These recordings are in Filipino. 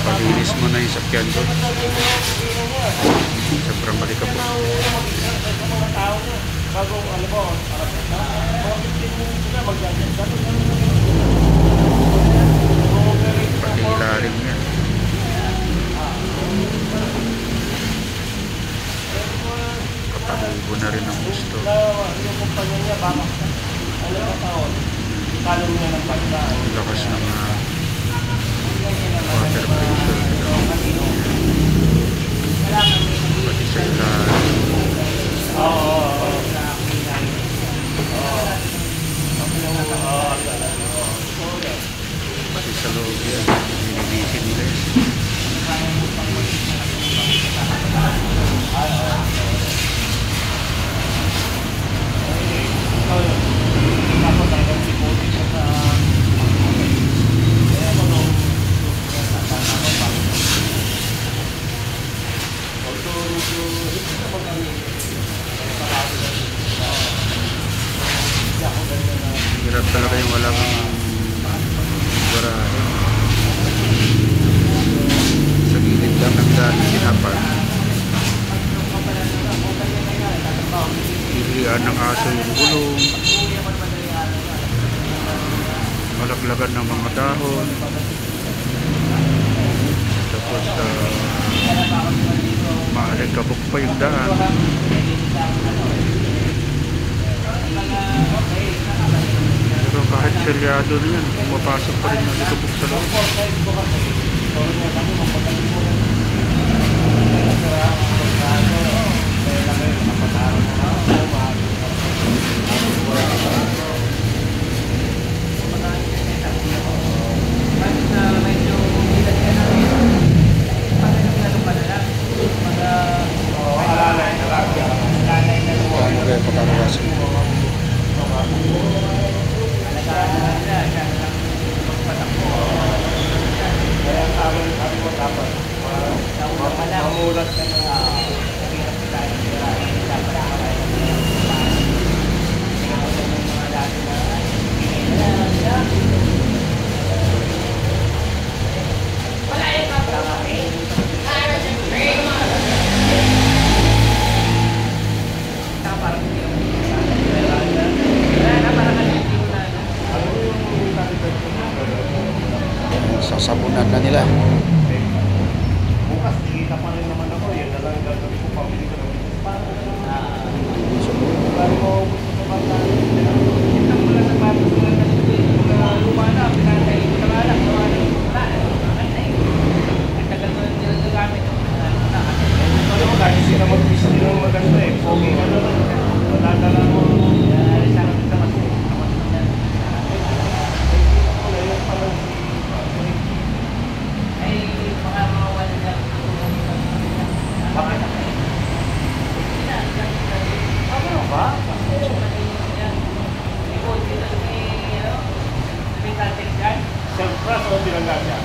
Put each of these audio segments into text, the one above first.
Palinis mo na yung sakyan ko. Sobrang malikabok. Pati ilalim yan. Kapatubo na rin ang gusto. Lakas ng water pressure. Pati sa ilalim. Pati sa loob yan. Nilinisin nila yan. Hirap talaga yung walang garahe. Sa gilid lang ng daan sinapan. Pilihan ng aso yung gulong. Malaglagan ng mga dahon. Tapos maalikabok pa yung daan. Pero kahit selyado na yan, pumapasok pa rin ang likabok sa loob. Sasabunan na nila. Bukas, kita pa rin naman ako. Yan na lang yung gagawin ko. Pabili ko ng self-press o pinanggan niya?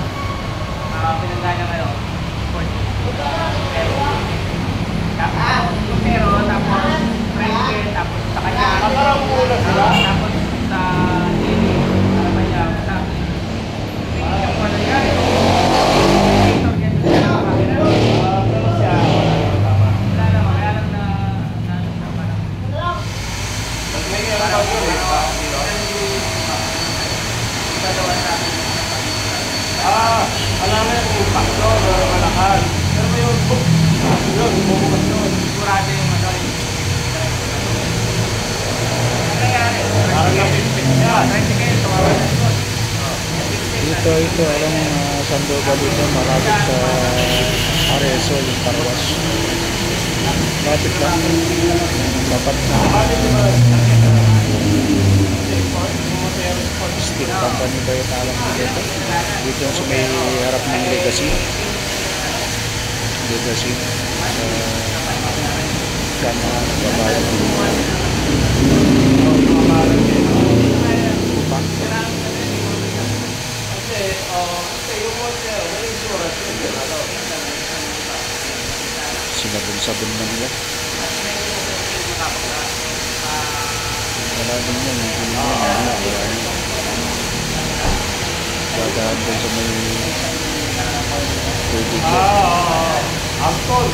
Pinanggan niya kayo. Pero tapos prende, tapos sa kanya. Parang mula sila? Tapos sa dili, para ba niya, sa yung ano yan, Pero siya, tama. wala naman, kaya lang na May ano ba yun eh? Alam mo yung impacto na malakas. Pero may yun, bumukas yun. sigurado yung ano nangyari. Parang napipit siya. Ito, alam saan ba dito? Malapit sa Areso, yung Tarwas. Malapit lang. Dapat na. Steel company ba yung alam mo dito? Dito sa may harap ng Legacy. Saan na nagbabayad Sinabon-sabon na nila. Wala din yan. Hindi yan. Dadaan doon sa may Ampon.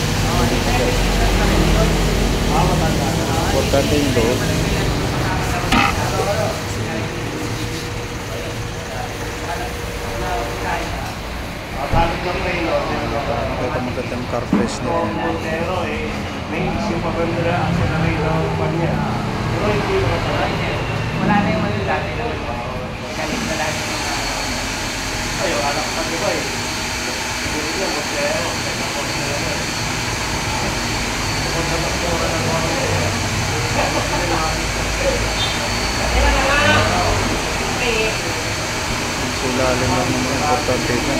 Matanda na. Importante yung loob. Balik lang kayo, no? Ito magandang car press na rin. Montero, may yung pagkandara ang generator pa niya. Pero hindi mo na Wala na yung mga dati na galing na lagi. Ay, anak ka di ba eh. Siguro niya, Montero. Montero. Kung sa Montero na mga Sulalim lang naman importante dyan.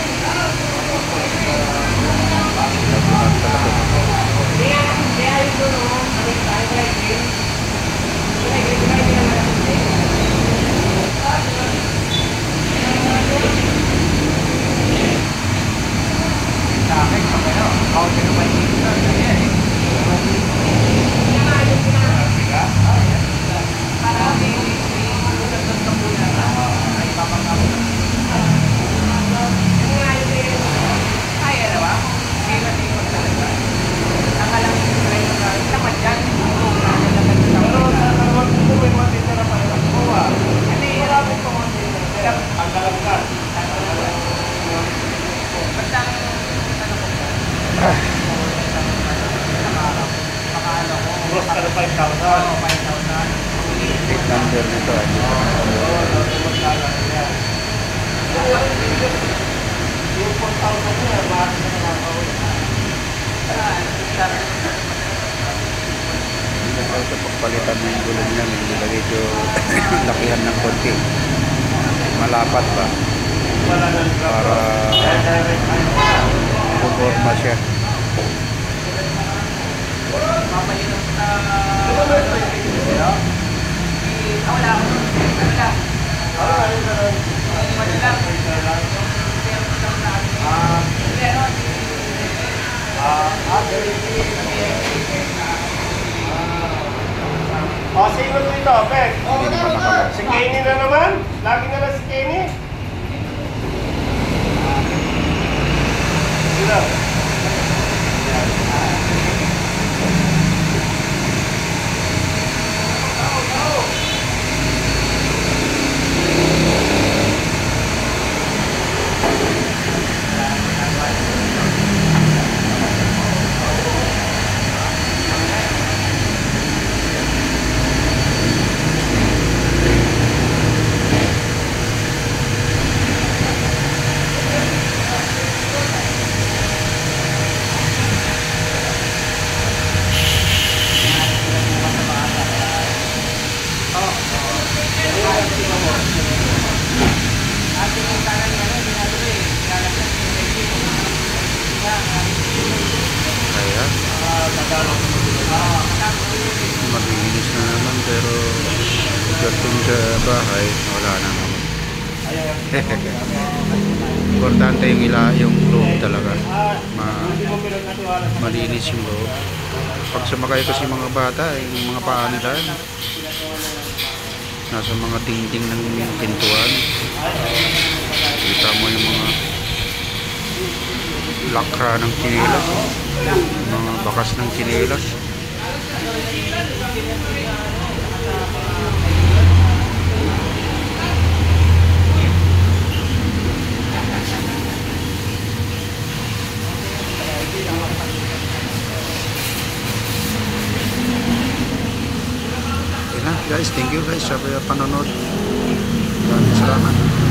Sa akin, pag ano, counter na may para may magandang tambulan na ay papagkakulang. Ay, ano ba? Hindi matikot talaga. Ang alam ko sa rin na naman dyan, Pero sa naman po may matitira pa rin ako. Marami po matitira. Ang kalangkan. basta ang ano ko makaano ko. Gross ka na 5,000. Oo, 5,000. Plate number nito. Yung 4,000 niya, bakit na nakakawin? Ito pagpalitan mo yung gulong niya, nilagay ko lakihan ng konti. Malapat ba? Wala na rin Para puporma siya. Mapalitan sa wala ako. Ano lang? Ano lang? Sino dito, Peg? Hindi naman nakabot. Si Kenny na naman? Lagi na lang si Kenny? Sino? Kaya malinis na naman pero pagdating sa bahay wala na naman. Importante yung loob talaga. Malinis yung loob. Pag sumakay kasi mga bata, yung mga paa nila nasa mga dingding ng pintuan. Kita mo yung mga lakra ng tsinelas, mga bakas ng tsinelas. Okay na guys, thank you guys sa panonood. Maraming salamat.